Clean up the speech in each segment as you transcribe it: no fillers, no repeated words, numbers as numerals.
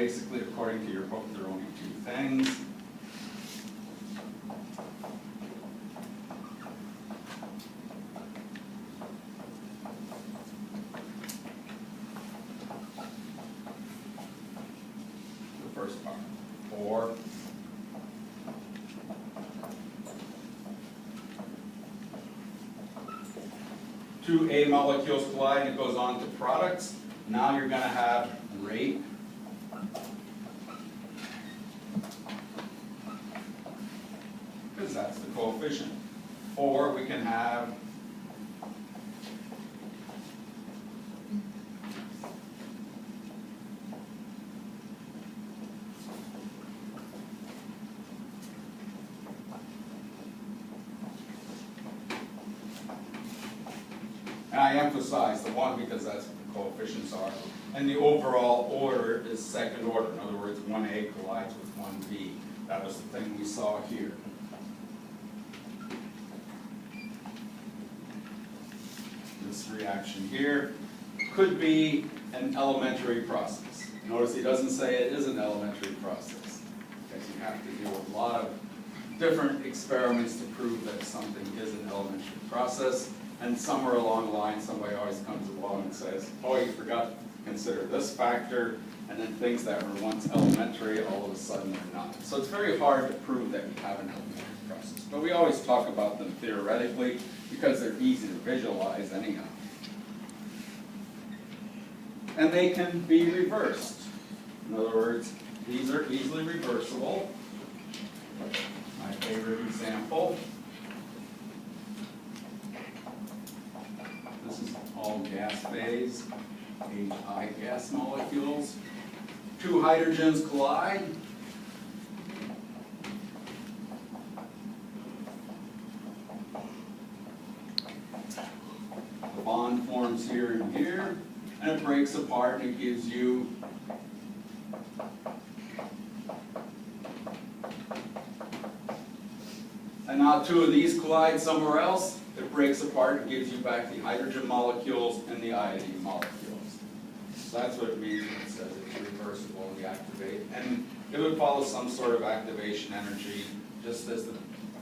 basically, according to your book, there are only two things. The first part, or two A molecules collide and it goes on to products. Now you're going to have rate because that's the coefficient. Or we can have and I emphasize the one because that's what the coefficients are. And the overall order is second order. In other words, 1A collides with 1B. That was the thing we saw here. This reaction here could be an elementary process. Notice he doesn't say it is an elementary process, because you have to do a lot of different experiments to prove that something is an elementary process. And somewhere along the line, somebody always comes along and says, oh, you forgot to consider this factor, and then things that were once elementary, all of a sudden they're not. So it's very hard to prove that we have an elementary process. But we always talk about them theoretically, because they're easy to visualize anyhow. And they can be reversed. In other words, these are easily reversible. My favorite example. This is all gas phase, HI gas molecules. Two hydrogens collide. The bond forms here and here, and it breaks apart and it gives you and now two of these collide somewhere else. It breaks apart and gives you back the hydrogen molecules and the iodine molecules. So that's what it means when it says it's reversible, reactivate. And it would follow some sort of activation energy, just as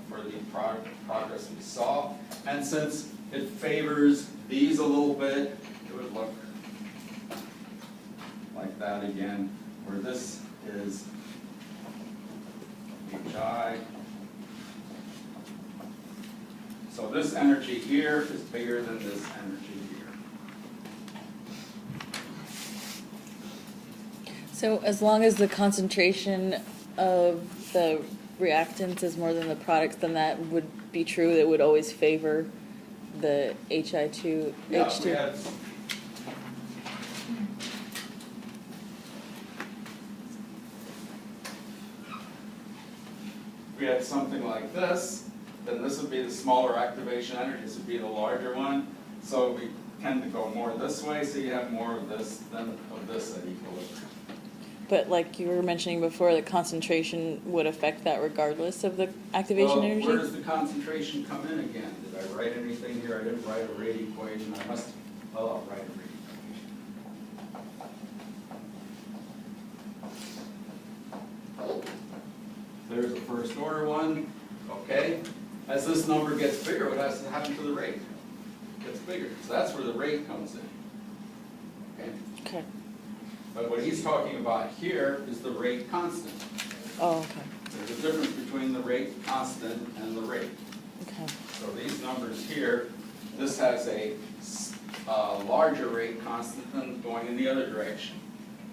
for the progress we saw. And since it favors these a little bit, it would look like that again, where this is HI. So this energy here is bigger than this energy here. So as long as the concentration of the reactants is more than the products, then that would be true. It would always favor the HI2, Yeah, H2. We had something like this, then this would be the smaller activation energy, this would be the larger one. So we tend to go more this way, so you have more of this than of this at equilibrium. But like you were mentioning before, the concentration would affect that regardless of the activation energy? Where does the concentration come in again? Did I write anything here? I didn't write a rate equation. I must, well, I'll write a rate equation. There's the first order one, okay? As this number gets bigger, what has to happen to the rate? It gets bigger, so that's where the rate comes in, okay? Okay. But what he's talking about here is the rate constant. Oh, okay. There's a difference between the rate constant and the rate. Okay. So these numbers here, this has a larger rate constant than going in the other direction.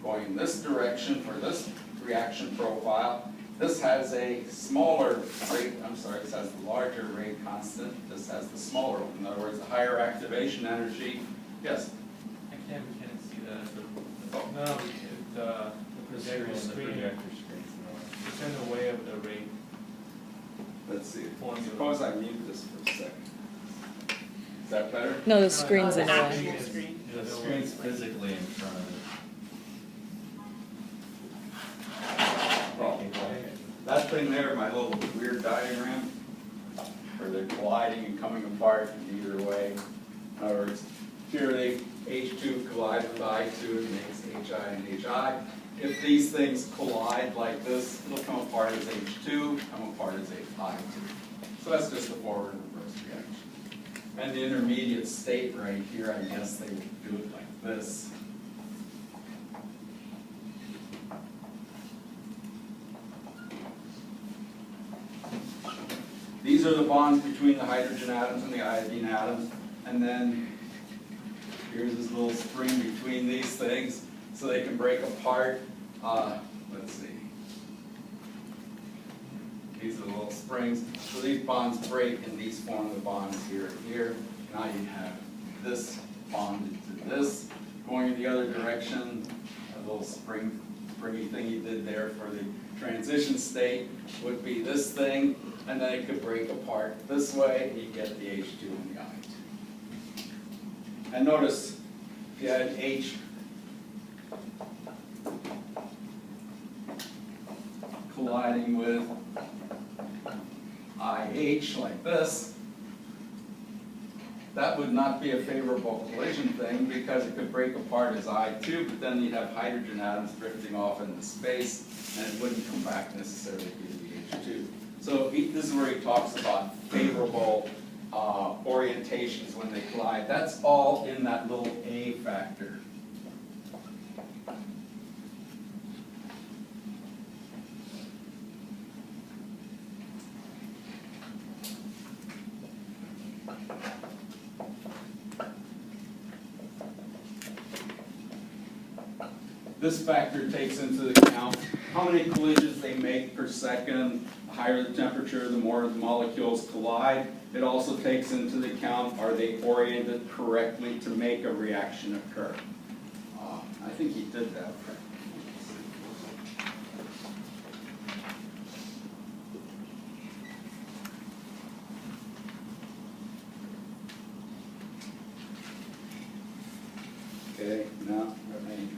Going in this direction for this reaction profile, this has a smaller rate, this has the larger rate constant, this has the smaller one. In other words, the higher activation energy, yes? We can't see the No, the projector screen. It's in the way of the rate. Let's see. Suppose I mute this for a second. Is that better? No, the screen's in the way. actual screen. The screen's physically in front of it. Oh, okay. That thing there, my little weird diagram, where they're colliding and coming apart in either way. In other words, here they H2 collide with I2, it makes HI and HI. If these things collide like this, it'll come apart as H2, come apart as I2. So that's just a forward and reverse reaction. And the intermediate state right here, I guess they would do it like this. These are the bonds between the hydrogen atoms and the iodine atoms. And then here's this little spring between these things so they can break apart. Let's see. These are the little springs. So these bonds break and these form the bonds here and here. Now you have this bonded to this. Going in the other direction, a little springy thing you did there for the transition state would be this thing, and then it could break apart this way, and you get the H2 and the I2. And notice, if you had H colliding with IH like this, that would not be a favorable collision thing because it could break apart as I2, but then you'd have hydrogen atoms drifting off into space, and it wouldn't come back necessarily to the H2. So this is where he talks about favorable orientations when they collide. That's all in that little A factor. This factor takes into account how many collisions they make per second. The higher the temperature, the more the molecules collide. It also takes into account, are they oriented correctly to make a reaction occur? I think he did that. Okay, now let me